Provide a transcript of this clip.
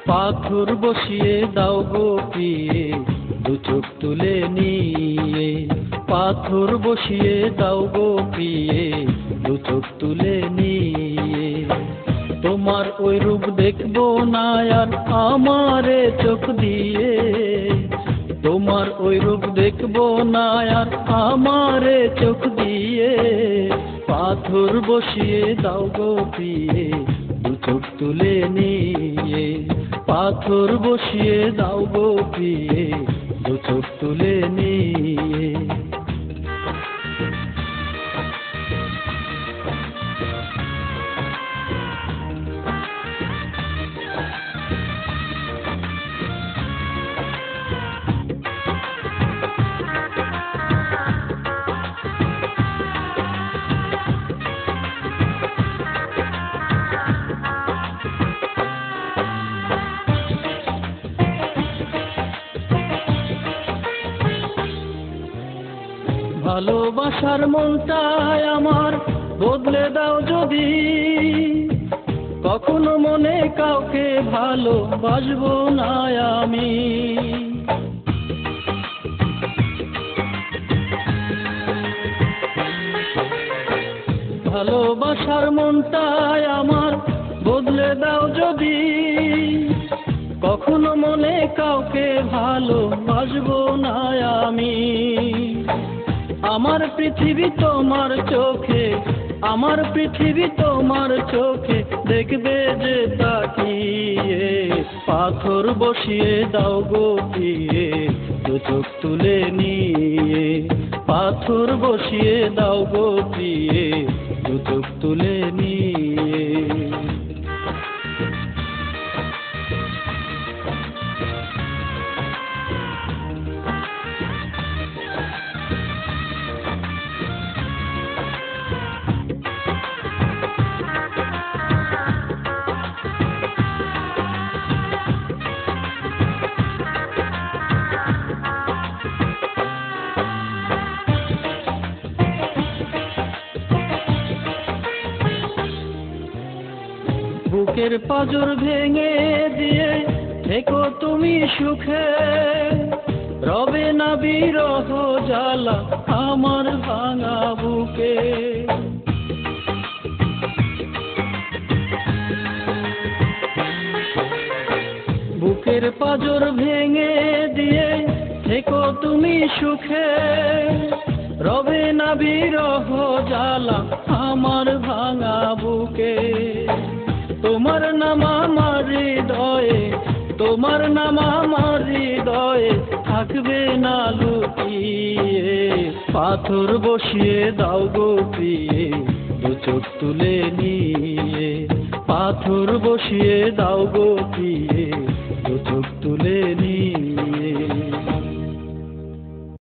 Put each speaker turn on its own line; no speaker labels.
পাথর বসিয়ে দাও গো প্রিয়ে দু চোখ তুলে নিয়ে, পাথর বসিয়ে দাও গো প্রিয়ে দু চোখ তুলে নিয়ে। তোমার ওই রূপ দেখবো না আর আমারে চোখ দিয়ে, তোমার ওই রূপ দেখবো না আর আমারে চোখ দিয়ে। পাথর বসিয়ে দাও গো প্রিয়ে দু চোখ তুলে নিয়ে, পাথর বসিয়ে দাও গো প্রিয়ে দু চোখ তুলে নিয়ে। ভালোবাসার মনটাই আমার বদলে দাও যদি, কখনো মনে কাউকে ভালোবাসবো না আমি। ভালোবাসার মনটাই আমার বদলে দাও যদি, কখনো মনে কাউকে ভালোবাসবো না আমি। আমার পৃথিবী তোমার চোখে, আমার পৃথিবী তোমার চোখে দেখবে যে তাকিয়ে। পাথর বসিয়ে দাও গো প্রিয়ে দু চোখ তুলে নিয়ে, পাথর বসিয়ে দাও গো প্রিয়ে দু চোখ তুলে নিয়ে। বুকের পাঁজর ভেঙে দিয়ে থেকো তুমি সুখে, রবে না বিরহ জ্বালা আমার ভাঙা বুকে। বুকের পাঁজর ভেঙে দিয়ে থেকো তুমি সুখে, রবে না বিরহ জ্বালা আমার ভাঙা বুকে। তোমার নাম আমার হৃদয়ে, তোমার নাম আমার হৃদয়ে থাকবে না লুকিয়ে। পাথর বসিয়ে দাও গো প্রিয়ে দু চোখ তুলে নিয়ে, পাথর বসিয়ে দাও গো প্রিয়ে দু চোখ